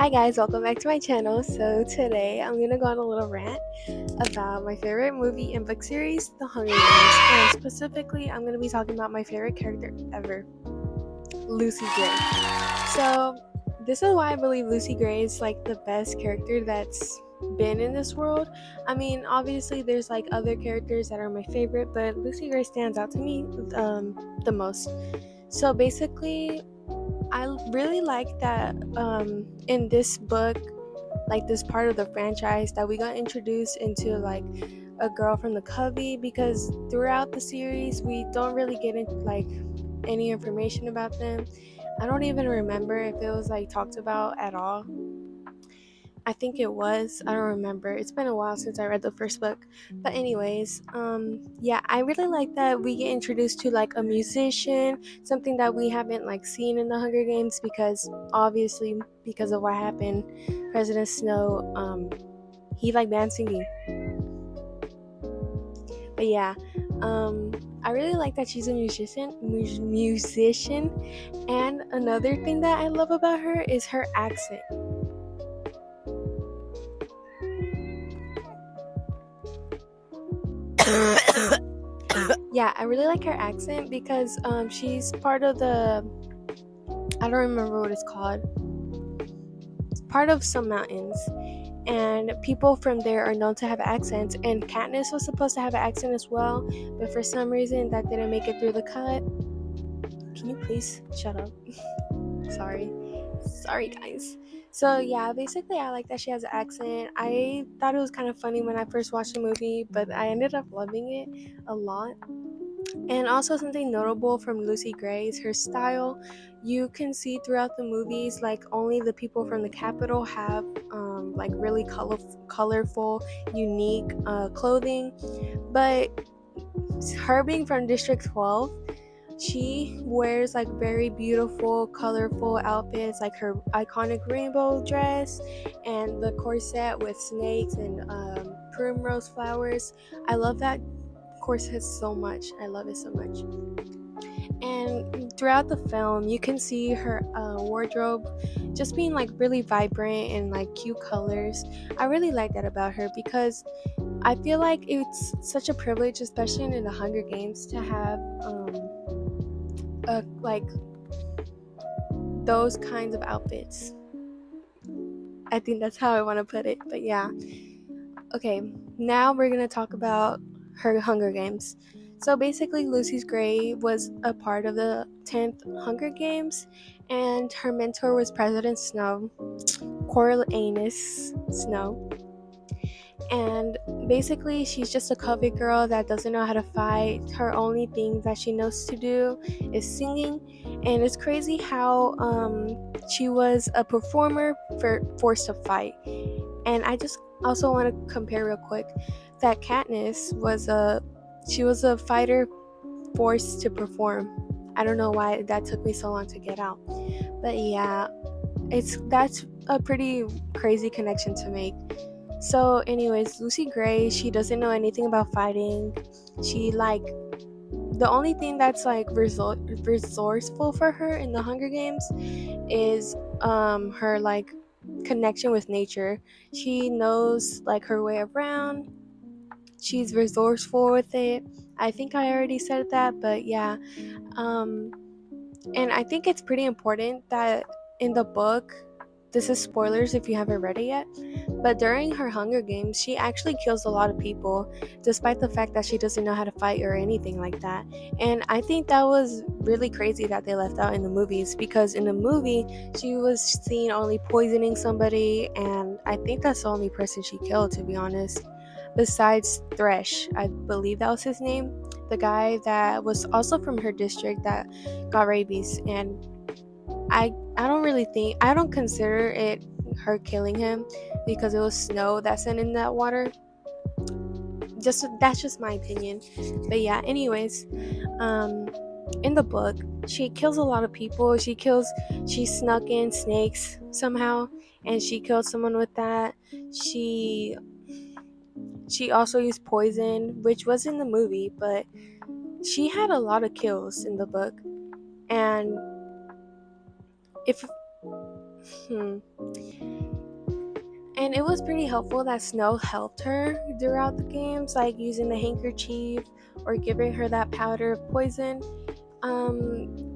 Hi guys, welcome back to my channel. So today I'm gonna go on a little rant about my favorite movie and book series, The Hunger Games, and specifically I'm gonna be talking about my favorite character ever, Lucy Gray. So this is why I believe Lucy Gray is like the best character that's been in this world. I mean, obviously there's like other characters that are my favorite, but Lucy Gray stands out to me the most. So basically I really like that in this book, like this part of the franchise, that we got introduced into like a girl from the Cubby, because throughout the series we don't really get into like any information about them. I don't even remember if it was like talked about at all. I think it was. I don't remember. It's been a while since I read the first book. But anyways, yeah, I really like that we get introduced to like a musician, something that we haven't like seen in the Hunger Games, because obviously because of what happened, President Snow, he like banned singing. But yeah, I really like that she's a musician, and another thing that I love about her is her accent. Yeah, I really like her accent because she's part of the, I don't remember what it's called. It's part of some mountains, and people from there are known to have accents. And Katniss was supposed to have an accent as well, but for some reason that didn't make it through the cut. Can you please shut up? Sorry guys. So yeah, basically I like that she has an accent. I thought it was kind of funny when I first watched the movie, but I ended up loving it a lot. And also something notable from Lucy Gray is her style. You can see throughout the movies, like only the people from the capital have like really colorful, unique clothing. But her being from District 12, she wears like very beautiful, colorful outfits, like her iconic rainbow dress and the corset with snakes and primrose flowers. I love that corset so much. I love it so much. And throughout the film, you can see her wardrobe just being like really vibrant and like cute colors. I really like that about her because I feel like it's such a privilege, especially in the Hunger Games, to have like those kinds of outfits. I think that's how I want to put it. But yeah. Okay, now we're going to talk about her Hunger Games. So basically, Lucy Gray was a part of the 10th Hunger Games, and her mentor was President Snow, Coriolanus Snow. And basically, she's just a Covey girl that doesn't know how to fight. Her only thing that she knows to do is singing. And it's crazy how she was a performer forced to fight. And I just also want to compare real quick that Katniss was a fighter forced to perform. I don't know why that took me so long to get out. But yeah, that's a pretty crazy connection to make. So anyways, Lucy Gray, she doesn't know anything about fighting. She like, the only thing that's like resourceful for her in the Hunger Games is her like connection with nature. She knows like her way around. She's resourceful with it. I think I already said that, but yeah. Um and I think it's pretty important that in the book, this is spoilers if you haven't read it yet, but during her Hunger Games, she actually kills a lot of people, despite the fact that she doesn't know how to fight or anything like that. And I think that was really crazy that they left out in the movies, because in the movie, she was seen only poisoning somebody, and I think that's the only person she killed, to be honest. Besides Thresh, I believe that was his name, the guy that was also from her district that got rabies. And I don't consider it her killing him, because it was Snow that sent in that water. That's just my opinion. But yeah, anyways, in the book, she kills a lot of people. She snuck in snakes somehow, and she killed someone with that. She also used poison, which was in the movie, but she had a lot of kills in the book. And if And it was pretty helpful that Snow helped her throughout the games, like using the handkerchief or giving her that powder of poison.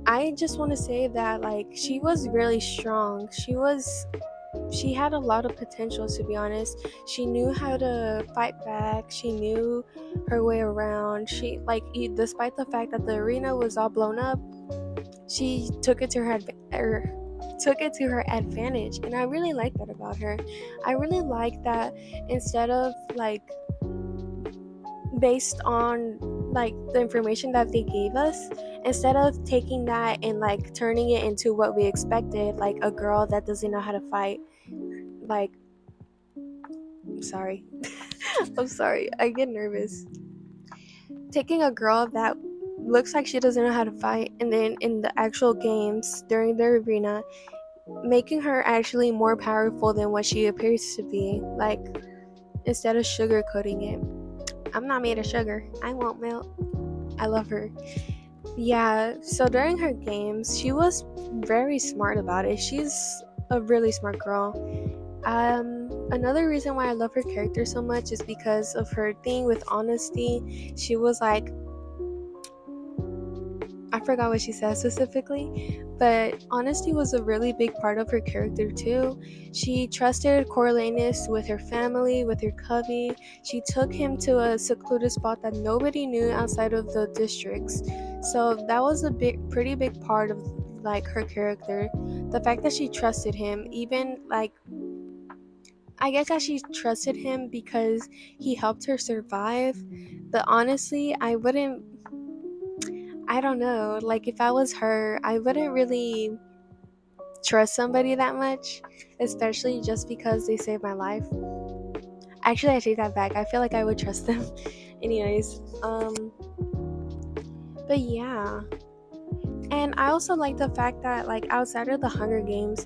I just want to say that like she was really strong. She had a lot of potential, to be honest. She knew how to fight back. She knew her way around. She like despite the fact that the arena was all blown up, she took it to her advantage, and I really like that about her. I really like that instead of like based on like the information that they gave us, instead of taking that and like turning it into what we expected, like a girl that doesn't know how to fight, like I'm sorry. I'm sorry, I get nervous. Taking a girl that looks like she doesn't know how to fight, and then in the actual games during the arena making her actually more powerful than what she appears to be, like instead of sugarcoating it. I'm not made of sugar, I won't melt. I love her. Yeah, so during her games she was very smart about it. She's a really smart girl. Another reason why I love her character so much is because of her thing with honesty. She was like, I forgot what she said specifically, but honesty was a really big part of her character too. She trusted Coriolanus with her family, with her cubby. She took him to a secluded spot that nobody knew outside of the districts. So that was a pretty big part of like her character. The fact that she trusted him, even like I guess that she trusted him because he helped her survive. But honestly, I don't know. Like, if I was her, I wouldn't really trust somebody that much, especially just because they saved my life. Actually, I take that back. I feel like I would trust them. Anyways, but yeah. And I also like the fact that, like, outside of the Hunger Games,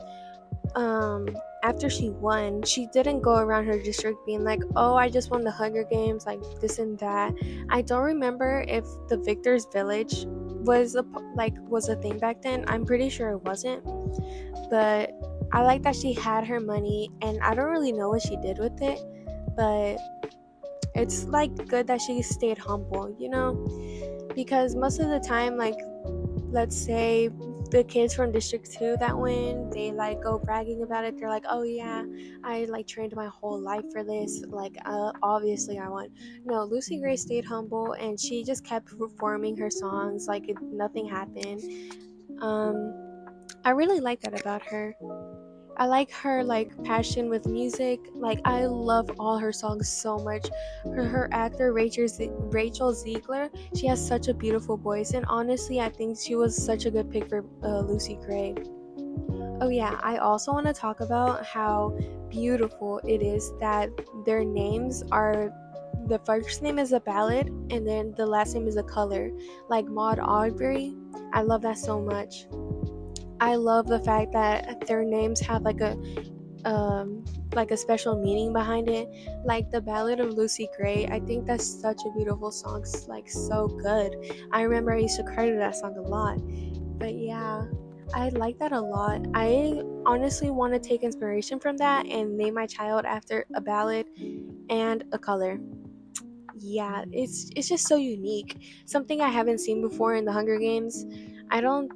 um after she won, she didn't go around her district being like, oh, I just won the Hunger Games, like this and that. I don't remember if the victor's village was a thing back then. I'm pretty sure it wasn't, but I like that she had her money, and I don't really know what she did with it, but it's like good that she stayed humble, because most of the time, like, let's say the kids from District 2 that win, they like go bragging about it. They're like, oh yeah, I like trained my whole life for this, like obviously I won. No, Lucy Gray stayed humble and she just kept performing her songs like nothing happened. I really like that about her. I like her like passion with music. Like, I love all her songs so much. Her actor Rachel Ziegler, she has such a beautiful voice, and honestly, I think she was such a good pick for Lucy Gray. Oh yeah, I also want to talk about how beautiful it is that their names are. The first name is a ballad, and then the last name is a color. Like Maud Aubrey, I love that so much. I love the fact that their names have like a special meaning behind it. Like the Ballad of Lucy Gray, I think that's such a beautiful song. It's like so good. I remember I used to cry to that song a lot. But yeah, I like that a lot. I honestly want to take inspiration from that and name my child after a ballad and a color. Yeah, it's just so unique. Something I haven't seen before in the Hunger Games. I don't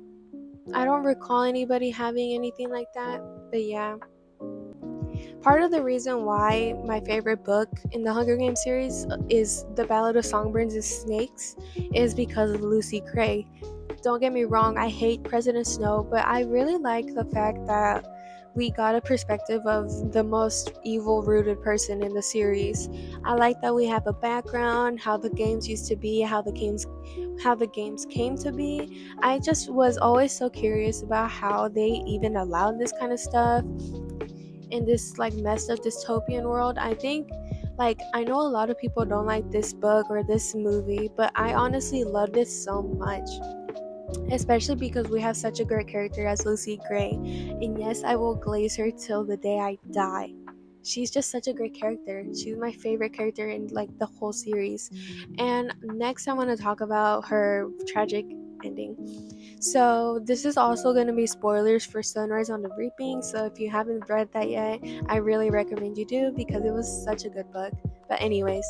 I don't recall anybody having anything like that. But yeah, part of the reason why my favorite book in the Hunger Games series is The Ballad of Songbirds and Snakes is because of Lucy Gray. Don't get me wrong, I hate President Snow, but I really like the fact that we got a perspective of the most evil rooted person in the series. I like that we have a background, how the games used to be, how the games came to be. I just was always so curious about how they even allowed this kind of stuff in this like messed up dystopian world. I think, like, I know a lot of people don't like this book or this movie, but I honestly love this so much, especially because we have such a great character as Lucy Gray. And yes, I will glaze her till the day I die. She's just such a great character. She's my favorite character in like the whole series. And next I want to talk about her tragic ending. So this is also going to be spoilers for Sunrise on the Reaping, so if you haven't read that yet, I really recommend you do, because it was such a good book. But anyways,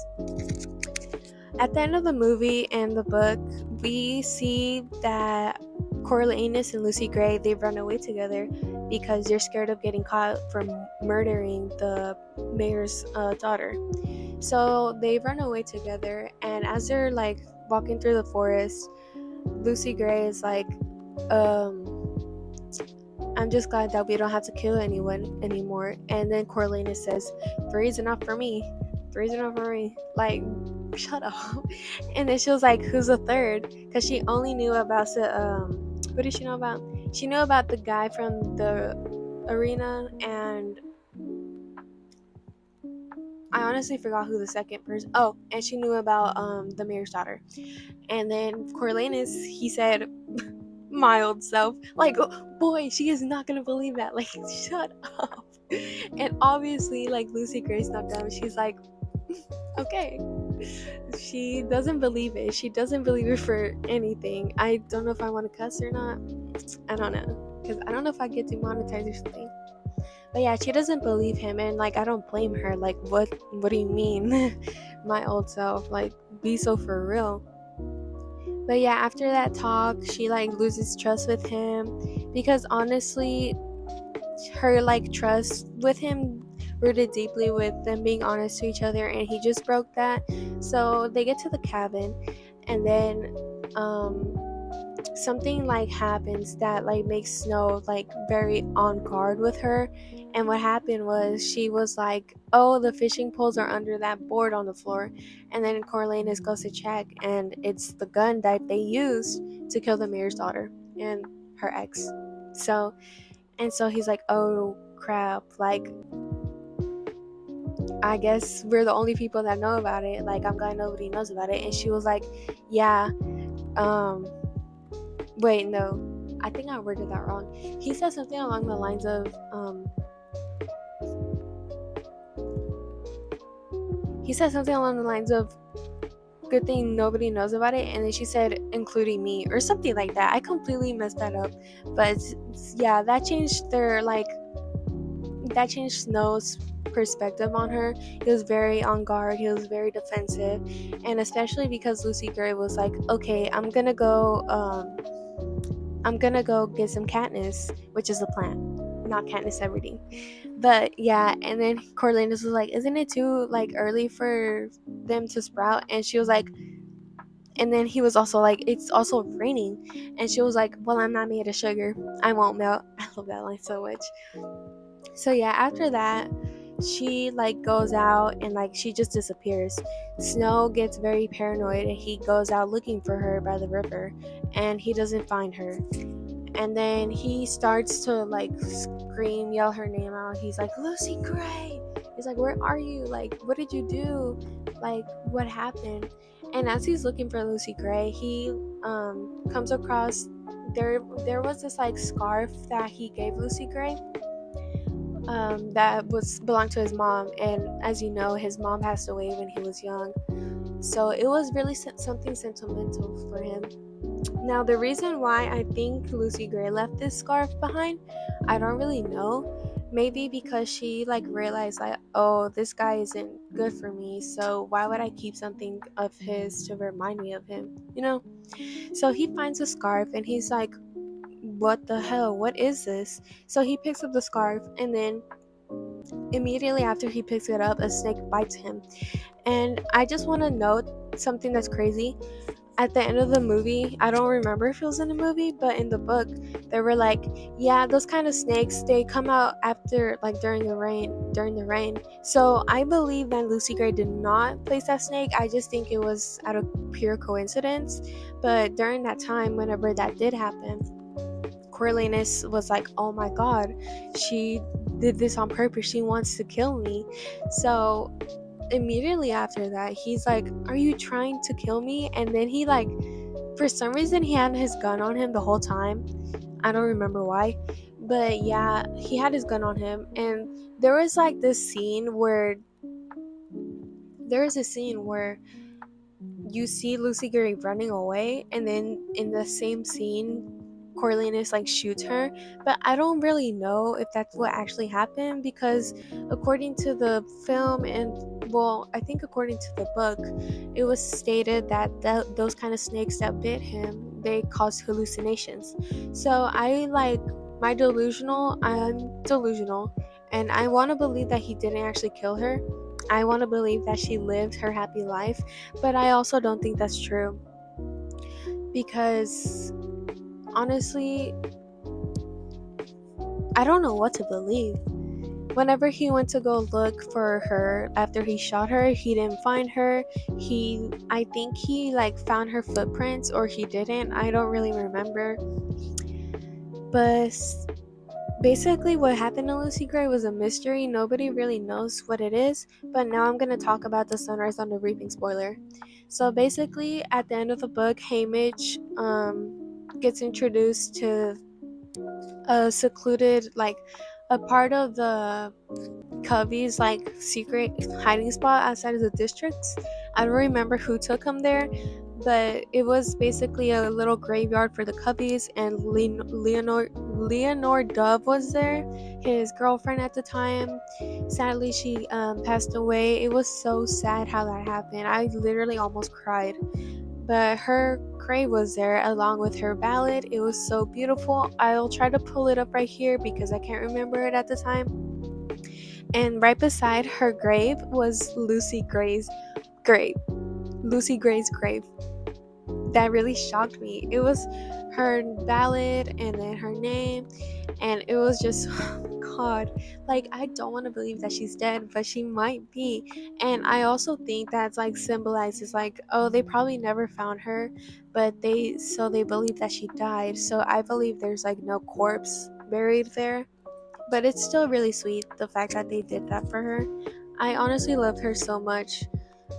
at the end of the movie and the book, we see that Coriolanus and Lucy Gray, they run away together because they're scared of getting caught for murdering the mayor's daughter. So they run away together, and as they're like walking through the forest, Lucy Gray is like, I'm just glad that we don't have to kill anyone anymore. And then Coriolanus says, three's enough for me. Three's enough for me. Like, shut up. And then she was like, who's the third? Because she only knew about what did she know about? She knew about the guy from the arena, and I honestly forgot who the second person. Oh, and she knew about the mayor's daughter. And then Coriolanus, he said, my old self. Like, oh, boy, she is not gonna believe that. Like, shut up. And obviously, like, Lucy Gray's not dumb. She's like, okay. She doesn't believe it. She doesn't believe it for anything. I don't know if I want to cuss or not. I don't know, because I don't know if I get demonetized or something. But yeah, she doesn't believe him, and like, I don't blame her. Like, what do you mean? My old self. Like, be so for real. But yeah, after that talk, she like loses trust with him, because honestly, her like trust with him rooted deeply with them being honest to each other, and he just broke that. So they get to the cabin, and then something like happens that like makes Snow like very on guard with her. And what happened was, she was like, oh, the fishing poles are under that board on the floor. And then Coriolanus goes to check, and it's the gun that they used to kill the mayor's daughter and her ex. So he's like, oh crap, like, I guess we're the only people that know about it. Like, I'm glad nobody knows about it. And she was like, yeah, wait, no, I think I worded that wrong. He said something along the lines of, good thing nobody knows about it. And then she said, including me, or something like that. I completely messed that up. But yeah, that changed Snow's perspective on her. He was very on guard, he was very defensive, and especially because Lucy Gray was like, okay, I'm gonna go get some Katniss, which is a plant, not Katniss Everdeen. But yeah, and then Coriolanus was like, isn't it too like early for them to sprout? And she was like, and then he was also like, it's also raining. And she was like, well, I'm not made of sugar, I won't melt. I love that line so much. So yeah, after that, she like goes out, and like, she just disappears. Snow gets very paranoid, and he goes out looking for her by the river, and he doesn't find her. And then he starts to like scream, yell her name out. He's like, Lucy Gray. He's like, where are you? Like, what did you do? Like, what happened? And as he's looking for Lucy Gray, he comes across, there was this like scarf that he gave Lucy Gray, that was belonged to his mom. And as you know, his mom passed away when he was young, so it was really something sentimental for him. Now, the reason why I think Lucy Gray left this scarf behind, I don't really know. Maybe because she like realized, like, oh, this guy isn't good for me, so why would I keep something of his to remind me of him, you know? So he finds a scarf, and he's like, what the hell, what is this? So he picks up the scarf, and then immediately after he picks it up, a snake bites him. And I just want to note something that's crazy. At the end of the movie, I don't remember if it was in the movie, but in the book, they were like, yeah, those kind of snakes, they come out after, like, during the rain. So I believe that Lucy Gray did not place that snake. I just think it was out of pure coincidence. But during that time, whenever that did happen, Coriolanus was like, oh my god, she did this on purpose, she wants to kill me. So immediately after that, he's like, are you trying to kill me? And then he like, for some reason, he had his gun on him the whole time. I don't remember why, but yeah, he had his gun on him. And there was like this scene where you see Lucy Gray running away, and then in the same scene Corleonis like shoots her, but I don't really know if that's what actually happened, because according to the film and, well, I think according to the book, it was stated that those kind of snakes that bit him, they cause hallucinations. So I'm delusional, and I want to believe that he didn't actually kill her. I want to believe that she lived her happy life, but I also don't think that's true, because honestly, I don't know what to believe. Whenever he went to go look for her after he shot her, he didn't find her. I think he like found her footprints, or he didn't. I don't really remember. But basically, what happened to Lucy Gray was a mystery. Nobody really knows what it is. But now I'm going to talk about the Sunrise on the Reaping spoiler. So basically, at the end of the book, Haymitch gets introduced to a secluded, like a part of the Cubby's like secret hiding spot outside of the districts. I don't remember who took him there, but it was basically a little graveyard for the Cubbies, and Leonore Dove was there, his girlfriend at the time. Sadly, she passed away. It was so sad how that happened. I literally almost cried. But her grave was there along with her ballad. It was so beautiful. I'll try to pull it up right here because I can't remember it at the time. And right beside her grave was Lucy Gray's grave. Lucy Gray's grave. That really shocked me. It was her ballad and then her name, and it was just God. Like, I don't want to believe that she's dead, but she might be. And I also think that's like symbolizes like, oh, they probably never found her, but they believe that she died. So I believe there's like no corpse buried there. But it's still really sweet, the fact that they did that for her. I honestly loved her so much.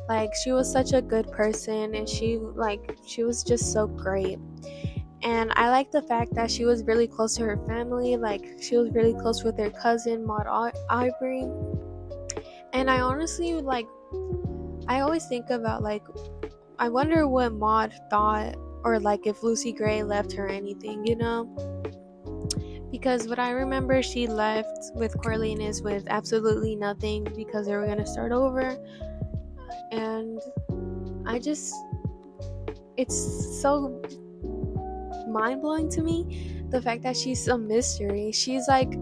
Like, she was such a good person, and she was just so great. And I like the fact that she was really close to her family. Like, she was really close with her cousin Maud Ivory. And I honestly like, I always think about like, I wonder what Maud thought, or like if Lucy Gray left her anything, you know? Because what I remember, she left with Corleonis with absolutely nothing because they were gonna start over. And I just, it's so mind blowing to me, the fact that she's a mystery. She's like,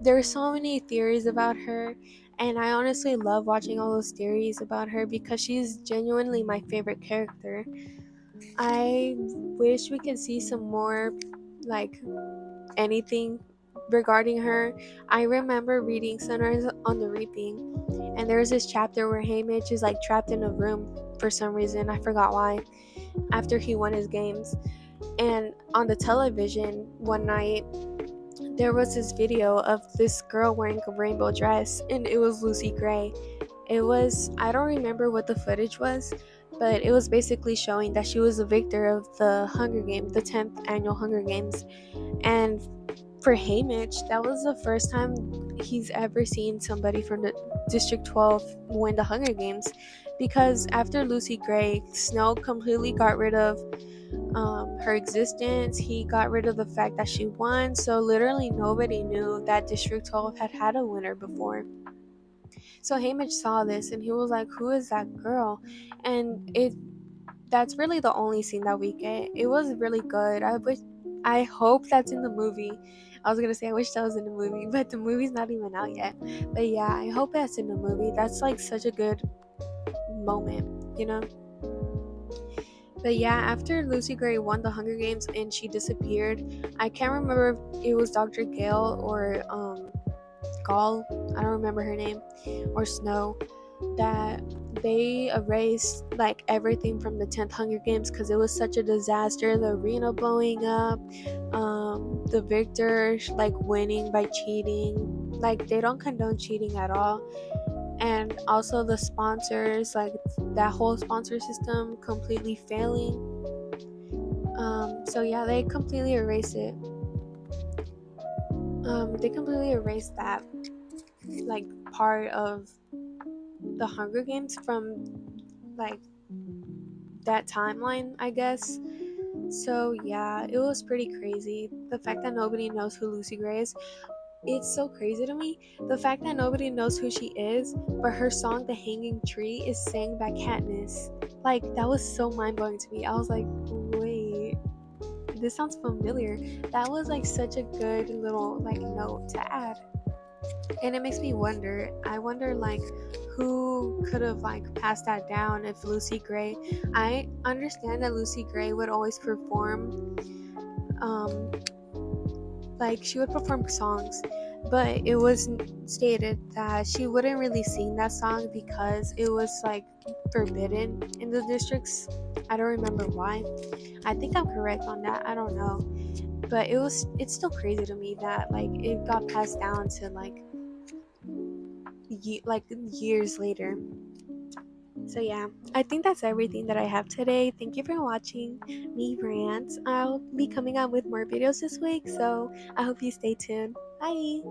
there's so many theories about her, and I honestly love watching all those theories about her because she's genuinely my favorite character. I wish we could see some more, like, anything regarding her. I remember reading Sunrise on the Reaping, and there's this chapter where Haymitch is like trapped in a room for some reason. I forgot why. After he won his games, and on the television one night, there was this video of this girl wearing a rainbow dress, and it was Lucy Gray. I don't remember what the footage was, but it was basically showing that she was the victor of the Hunger Games, the 10th annual Hunger Games. And for Haymitch, that was the first time he's ever seen somebody from the District 12 win the Hunger Games, because after Lucy Gray, Snow completely got rid of her existence. He got rid of the fact that she won, so literally nobody knew that District 12 had a winner before. So Haymitch saw this and he was like, who is that girl? And that's really the only scene that we get. It was really good. I hope that's in the movie. I was gonna say I wish that was in the movie, but the movie's not even out yet. But yeah, I hope that's in the movie. That's like such a good moment, you know? But yeah, after Lucy Gray won the Hunger Games and she disappeared, I can't remember if it was Dr. Gale or Gall, I don't remember her name, or Snow, that they erased like everything from the 10th Hunger Games because it was such a disaster. The arena blowing up, the victor like winning by cheating. Like, they don't condone cheating at all. And also the sponsors, like that whole sponsor system completely failing. So yeah, they completely erased it. They completely erased that like part of the Hunger Games from like that timeline, I guess. So yeah, it was pretty crazy. The fact that nobody knows who Lucy Gray is, it's so crazy to me. The fact that nobody knows who she is, but her song "The Hanging Tree" is sang by Katniss. Like, that was so mind-blowing to me. I was like, wait, this sounds familiar. That was like such a good little like note to add. And it makes me wonder. I wonder like who could have like passed that down if Lucy Gray. I understand that Lucy Gray would always perform um like she would perform songs, but it was stated that she wouldn't really sing that song because it was like forbidden in the districts. I don't remember why. I think I'm correct on that. I don't know. But it's still crazy to me that like it got passed down to like years later. So yeah, I think that's everything that I have today. Thank you for watching me rant. I'll be coming out with more videos this week, so I hope you stay tuned. Bye.